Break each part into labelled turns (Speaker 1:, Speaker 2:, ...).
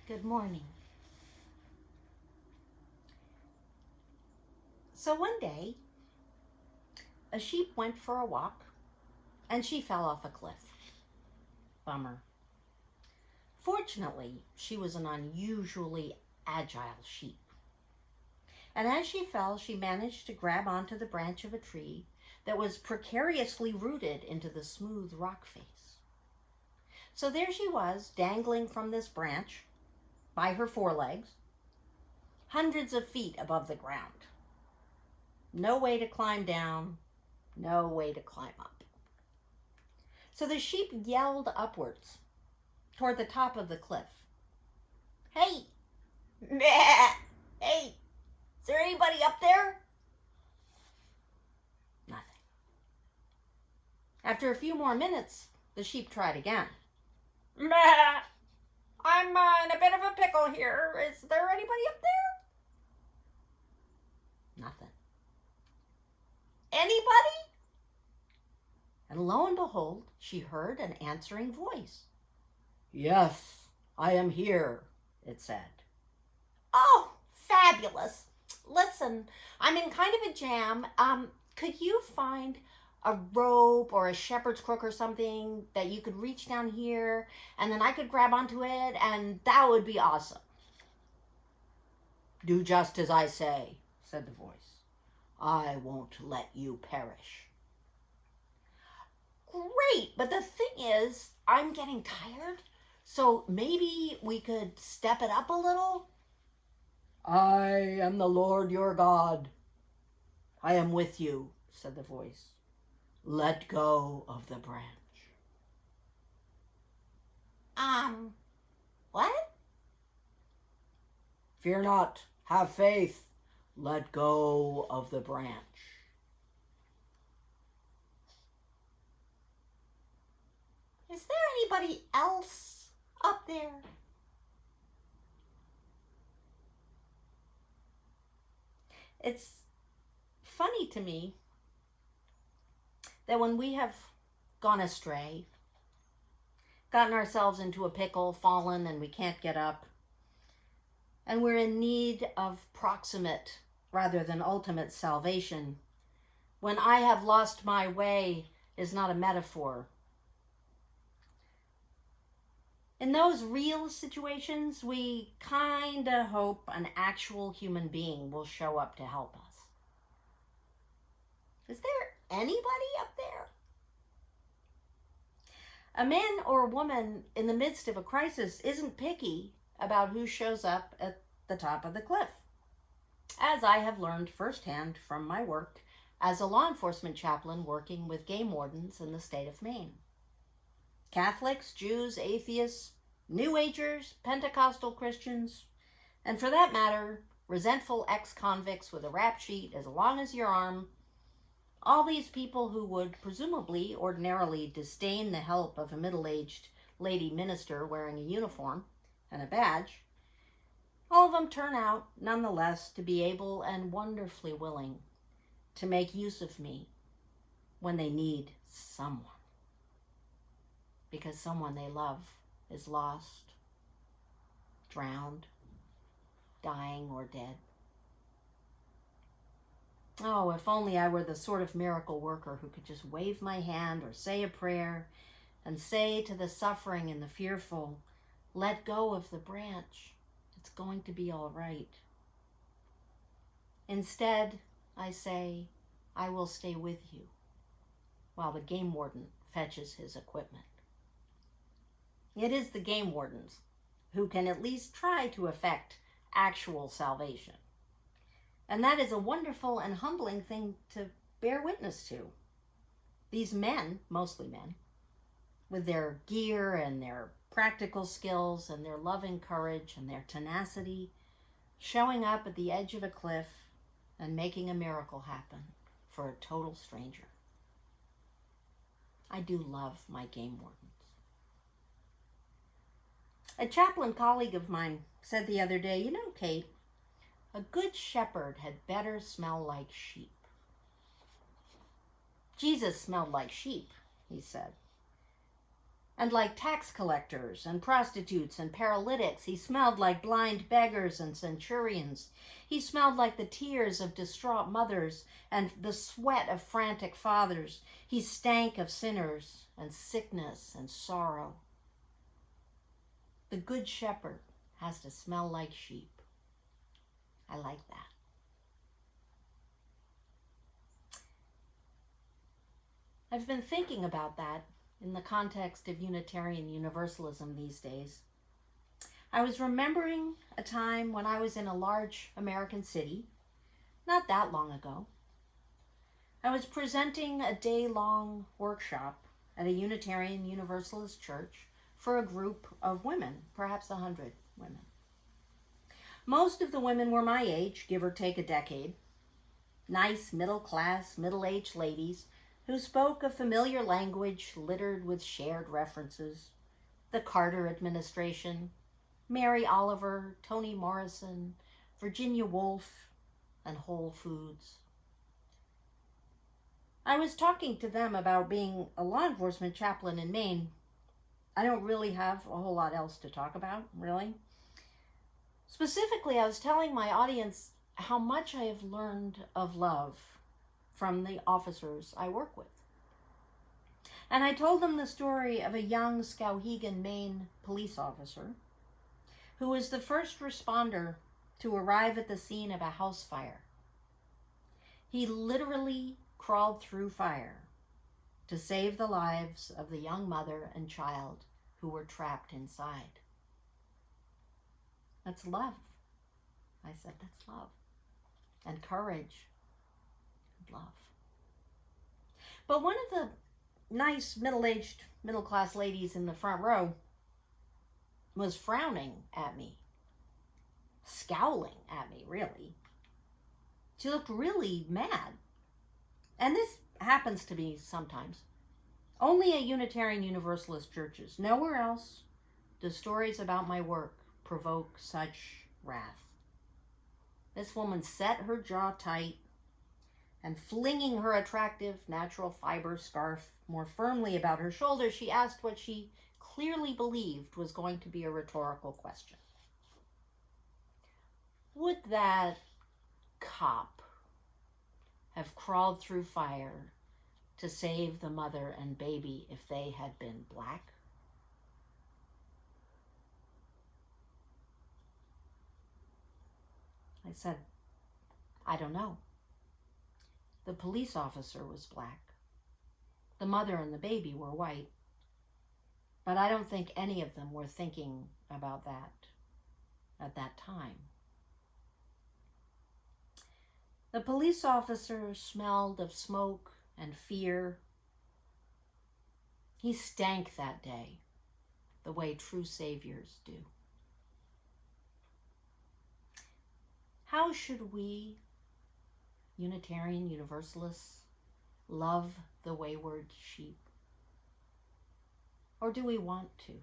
Speaker 1: Good morning. So one day, a sheep went for a walk and she fell off a cliff. Bummer. Fortunately, she was an unusually agile sheep. And as she fell, she managed to grab onto the branch of a tree that was precariously rooted into the smooth rock face. So there she was, dangling from this branch by her forelegs, hundreds of feet above the ground. No way to climb down, no way to climb up. So the sheep yelled upwards toward the top of the cliff. Hey! Meh! Hey! Is there anybody up there? Nothing. After a few more minutes, the sheep tried again. Meh! I'm in a bit of a pickle here. Is there anybody up there? Nothing. Anybody? And lo and behold, she heard an answering voice. Yes, I am here, it said. Oh, fabulous. Listen, I'm in kind of a jam. Could you find a rope or a shepherd's crook or something that you could reach down here and then I could grab onto it and that would be awesome. Do just as I say, said the voice. I won't let you perish. Great, but the thing is, I'm getting tired, so maybe we could step it up a little? I am the Lord your God. I am with you, said the voice. Let go of the branch. What? Fear not, have faith. Let go of the branch. Is there anybody else up there? It's funny to me that when we have gone astray, gotten ourselves into a pickle, fallen, and we can't get up, and we're in need of proximate rather than ultimate salvation, when I have lost my way is not a metaphor. In those real situations, we kinda hope an actual human being will show up to help us. Is there anybody up there? A man or a woman in the midst of a crisis isn't picky about who shows up at the top of the cliff, as I have learned firsthand from my work as a law enforcement chaplain working with game wardens in the state of Maine. Catholics, Jews, atheists, New Agers, Pentecostal Christians, and for that matter, resentful ex-convicts with a rap sheet as long as your arm, all these people who would presumably ordinarily disdain the help of a middle-aged lady minister wearing a uniform and a badge, all of them turn out, nonetheless, to be able and wonderfully willing to make use of me when they need someone. Because someone they love is lost, drowned, dying, or dead. Oh, if only I were the sort of miracle worker who could just wave my hand or say a prayer and say to the suffering and the fearful, let go of the branch. It's going to be all right. Instead, I say, I will stay with you while the game warden fetches his equipment. It is the game wardens who can at least try to effect actual salvation. And that is a wonderful and humbling thing to bear witness to. These men, mostly men, with their gear and their practical skills and their loving courage and their tenacity, showing up at the edge of a cliff and making a miracle happen for a total stranger. I do love my game wardens. A chaplain colleague of mine said the other day, you know, Kate, a good shepherd had better smell like sheep. Jesus smelled like sheep, he said. And like tax collectors and prostitutes and paralytics, he smelled like blind beggars and centurions. He smelled like the tears of distraught mothers and the sweat of frantic fathers. He stank of sinners and sickness and sorrow. The good shepherd has to smell like sheep. I like that. I've been thinking about that in the context of Unitarian Universalism these days. I was remembering a time when I was in a large American city, not that long ago. I was presenting a day-long workshop at a Unitarian Universalist church for a group of women, perhaps 100 women. Most of the women were my age, give or take a decade. Nice, middle-class, middle-aged ladies who spoke a familiar language littered with shared references. The Carter administration, Mary Oliver, Toni Morrison, Virginia Woolf, and Whole Foods. I was talking to them about being a law enforcement chaplain in Maine. I don't really have a whole lot else to talk about, really. Specifically, I was telling my audience how much I have learned of love from the officers I work with. And I told them the story of a young Skowhegan, Maine police officer who was the first responder to arrive at the scene of a house fire. He literally crawled through fire to save the lives of the young mother and child who were trapped inside. That's love. I said, that's love. And courage. And love. But one of the nice middle-aged, middle-class ladies in the front row was frowning at me. Scowling at me, really. She looked really mad. And this happens to me sometimes. Only at Unitarian Universalist churches. Nowhere else do stories about my work provoke such wrath. This woman set her jaw tight and flinging her attractive natural fiber scarf more firmly about her shoulders, she asked what she clearly believed was going to be a rhetorical question. Would that cop have crawled through fire to save the mother and baby if they had been black? I said, I don't know. The police officer was black. The mother and the baby were white. But I don't think any of them were thinking about that at that time. The police officer smelled of smoke and fear. He stank that day, the way true saviors do. How should we, Unitarian Universalists, love the wayward sheep? Or do we want to?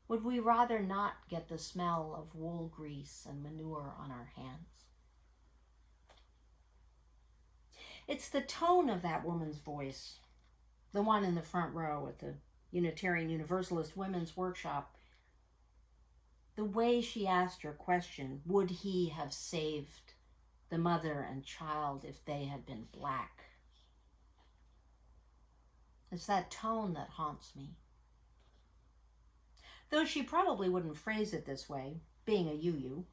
Speaker 1: Would we rather not get the smell of wool grease and manure on our hands? It's the tone of that woman's voice, the one in the front row at the Unitarian Universalist Women's Workshop. The way she asked her question, would he have saved the mother and child if they had been black? It's that tone that haunts me. Though she probably wouldn't phrase it this way, being a UU,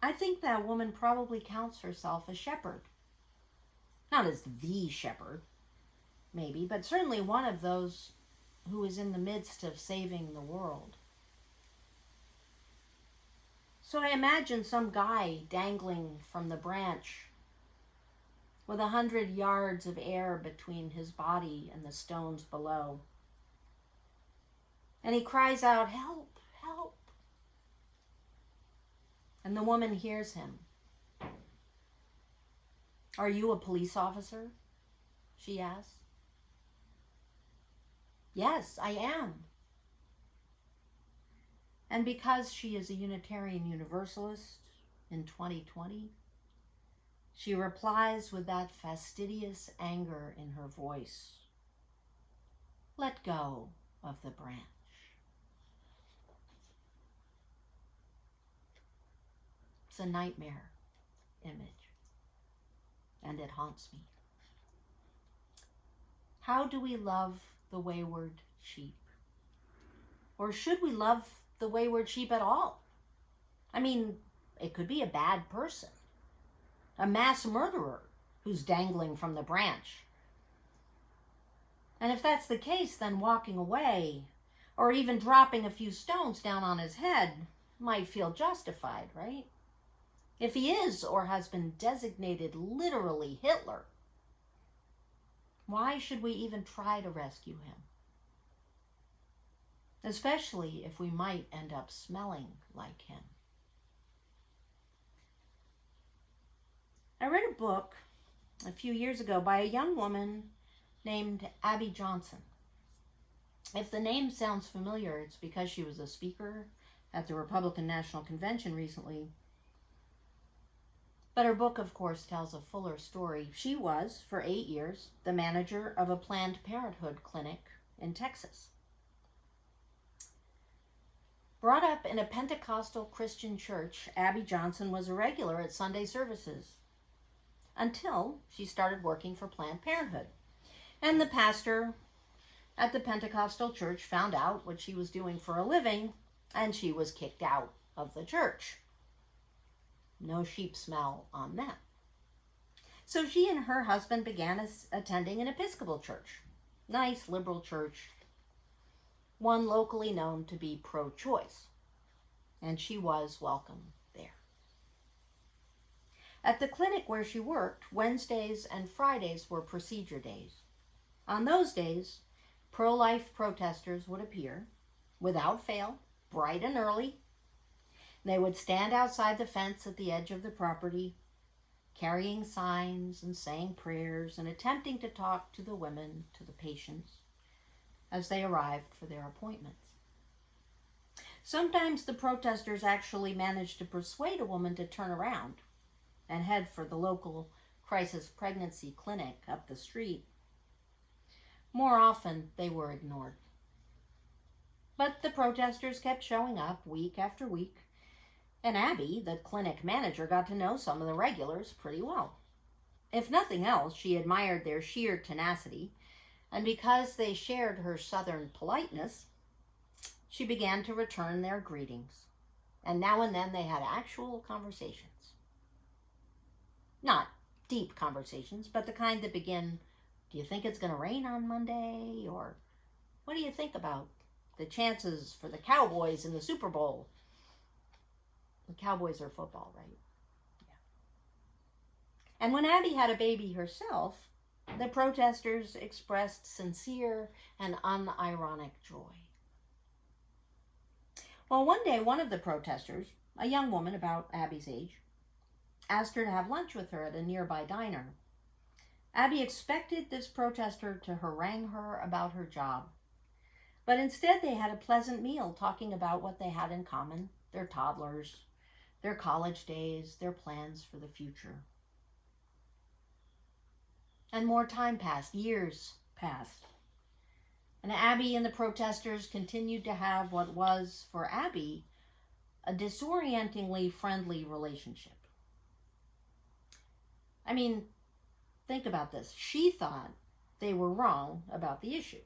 Speaker 1: I think that woman probably counts herself a shepherd. Not as the shepherd, maybe, but certainly one of those who is in the midst of saving the world. So I imagine some guy dangling from the branch with 100 yards of air between his body and the stones below. And he cries out, "Help, help." And the woman hears him. "Are you a police officer?" she asks. "Yes, I am." And because she is a Unitarian Universalist in 2020, she replies with that fastidious anger in her voice. let go of the branch. It's a nightmare image, and it haunts me. How do we love the wayward sheep? Or should we love the wayward sheep at all? I mean, it could be a bad person, a mass murderer who's dangling from the branch. And if that's the case, then walking away, or even dropping a few stones down on his head, might feel justified, right? If he is or has been designated literally Hitler, why should we even try to rescue him? Especially if we might end up smelling like him. I read a book a few years ago by a young woman named Abby Johnson. If the name sounds familiar, it's because she was a speaker at the Republican National Convention recently. But her book, of course, tells a fuller story. She was, for 8 years, the manager of a Planned Parenthood clinic in Texas. Brought up in a Pentecostal Christian church, Abby Johnson was a regular at Sunday services until she started working for Planned Parenthood. And the pastor at the Pentecostal church found out what she was doing for a living, and she was kicked out of the church. No sheep smell on them. So she and her husband began attending an Episcopal church, nice liberal church, one locally known to be pro-choice, and she was welcome there. At the clinic where she worked, Wednesdays and Fridays were procedure days. On those days, pro-life protesters would appear, without fail, bright and early. They would stand outside the fence at the edge of the property, carrying signs and saying prayers and attempting to talk to the women, to the patients, as they arrived for their appointments. Sometimes the protesters actually managed to persuade a woman to turn around and head for the local crisis pregnancy clinic up the street. More often, they were ignored. But the protesters kept showing up week after week, and Abby, the clinic manager, got to know some of the regulars pretty well. If nothing else, she admired their sheer tenacity, and because they shared her Southern politeness, she began to return their greetings, and now and then they had actual conversations. Not deep conversations, but the kind that begin, "Do you think it's going to rain on Monday?" Or, "What do you think about the chances for the Cowboys in the Super Bowl?" The Cowboys are football, right? Yeah. And when Abby had a baby herself, the protesters expressed sincere and unironic joy. Well, one day, one of the protesters, a young woman about Abby's age, asked her to have lunch with her at a nearby diner. Abby expected this protester to harangue her about her job, but instead they had a pleasant meal talking about what they had in common, their toddlers, their college days, their plans for the future. And more time passed, years passed. And Abby and the protesters continued to have what was, for Abby, a disorientingly friendly relationship. I mean, think about this. She thought they were wrong about the issue.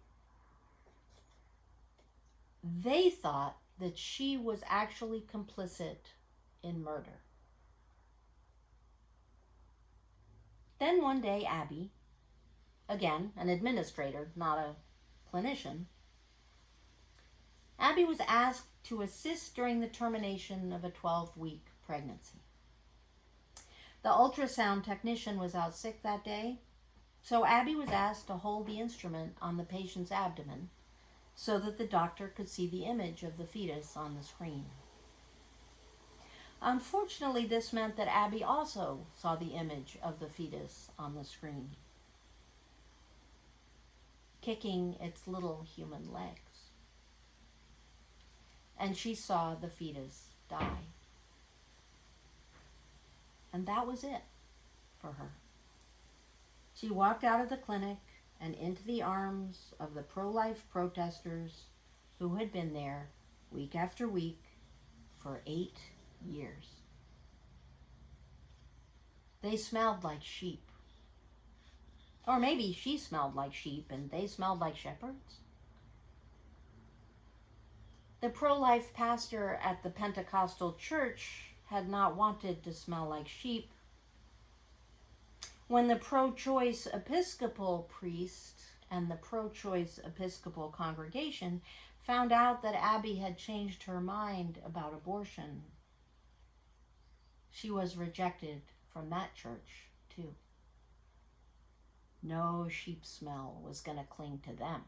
Speaker 1: They thought that she was actually complicit in murder. Then one day, Abby, again, an administrator, not a clinician, Abby was asked to assist during the termination of a 12-week pregnancy. The ultrasound technician was out sick that day, so Abby was asked to hold the instrument on the patient's abdomen so that the doctor could see the image of the fetus on the screen. Unfortunately, this meant that Abby also saw the image of the fetus on the screen, kicking its little human legs. And she saw the fetus die. And that was it for her. She walked out of the clinic and into the arms of the pro-life protesters who had been there week after week for 8 years. They smelled like sheep. Or maybe she smelled like sheep and they smelled like shepherds. The pro-life pastor at the Pentecostal church had not wanted to smell like sheep. When the pro-choice Episcopal priest and the pro-choice Episcopal congregation found out that Abby had changed her mind about abortion, she was rejected from that church too. No sheep smell was going to cling to them.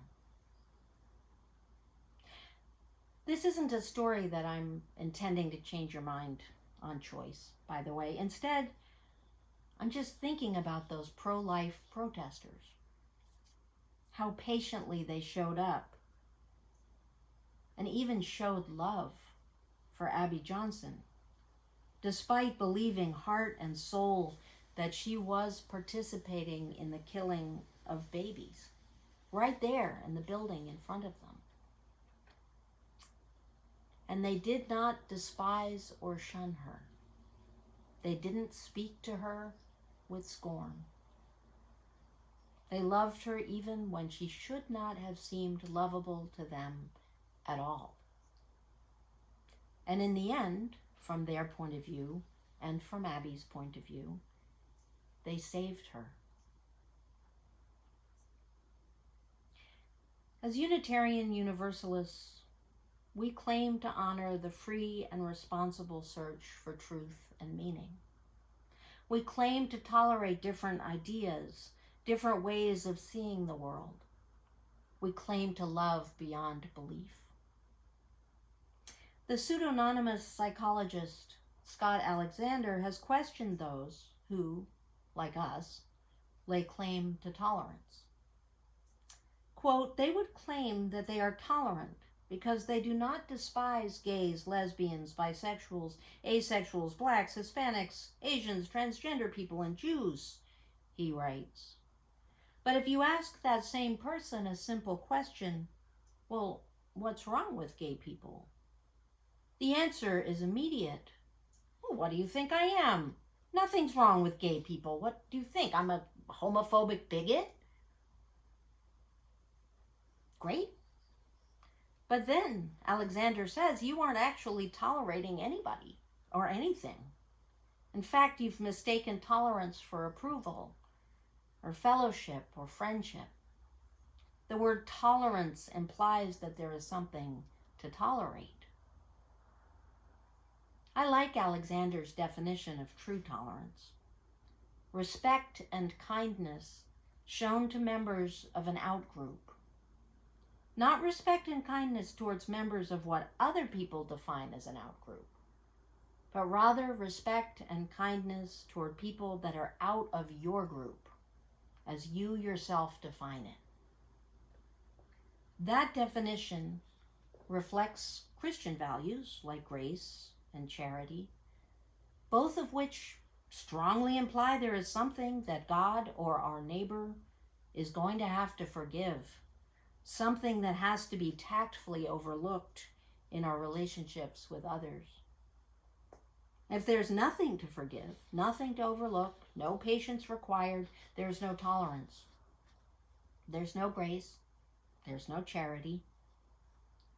Speaker 1: This isn't a story that I'm intending to change your mind on choice, by the way. Instead, I'm just thinking about those pro-life protesters. How patiently they showed up and even showed love for Abby Johnson, despite believing heart and soul that she was participating in the killing of babies, right there in the building in front of them. And they did not despise or shun her. They didn't speak to her with scorn. They loved her even when she should not have seemed lovable to them at all. And in the end, from their point of view and from Abby's point of view, they saved her. As Unitarian Universalists, we claim to honor the free and responsible search for truth and meaning. We claim to tolerate different ideas, different ways of seeing the world. We claim to love beyond belief. The pseudonymous psychologist Scott Alexander has questioned those who, like us, lay claim to tolerance. Quote, they would claim that they are tolerant because they do not despise gays, lesbians, bisexuals, asexuals, blacks, Hispanics, Asians, transgender people, and Jews, he writes. But if you ask that same person a simple question, well, what's wrong with gay people? The answer is immediate. Well, what do you think I am? Nothing's wrong with gay people. What do you think? I'm a homophobic bigot? Great. But then Alexander says you aren't actually tolerating anybody or anything. In fact, you've mistaken tolerance for approval or fellowship or friendship. The word tolerance implies that there is something to tolerate. I like Alexander's definition of true tolerance. Respect and kindness shown to members of an outgroup. Not respect and kindness towards members of what other people define as an outgroup, but rather respect and kindness toward people that are out of your group, as you yourself define it. That definition reflects Christian values like grace and charity, both of which strongly imply there is something that God or our neighbor is going to have to forgive, something that has to be tactfully overlooked in our relationships with others. If there's nothing to forgive, nothing to overlook, no patience required, there's no tolerance. There's no grace, there's no charity,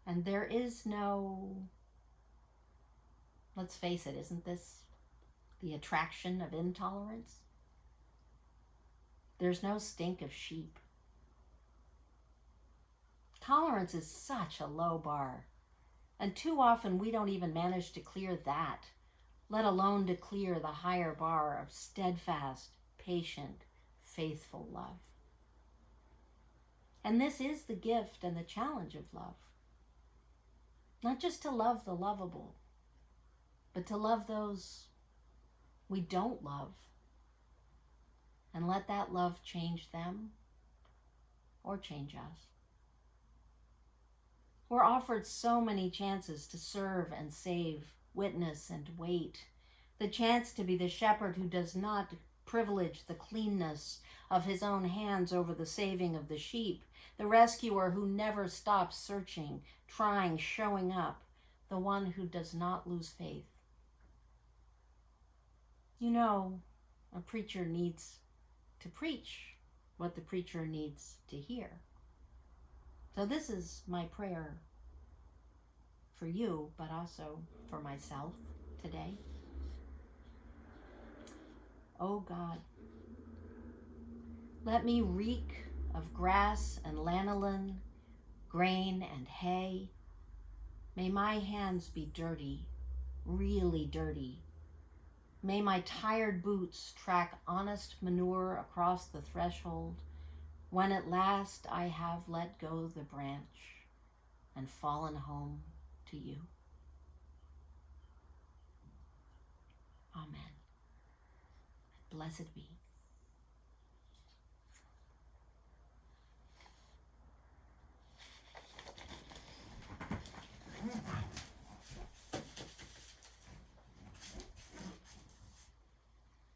Speaker 1: and there is no, let's face it, isn't this the attraction of intolerance? There's no stink of sheep. Tolerance is such a low bar, and too often we don't even manage to clear that, let alone to clear the higher bar of steadfast, patient, faithful love. And this is the gift and the challenge of love. Not just to love the lovable, but to love those we don't love, and let that love change them or change us. We're offered so many chances to serve and save, witness and wait. The chance to be the shepherd who does not privilege the cleanness of his own hands over the saving of the sheep, the rescuer who never stops searching, trying, showing up, the one who does not lose faith. You know, a preacher needs to preach what the preacher needs to hear. So this is my prayer for you, but also for myself today. Oh God, let me reek of grass and lanolin, grain and hay. May my hands be dirty, really dirty. May my tired boots track honest manure across the threshold when at last I have let go the branch and fallen home to you. Amen. Blessed be.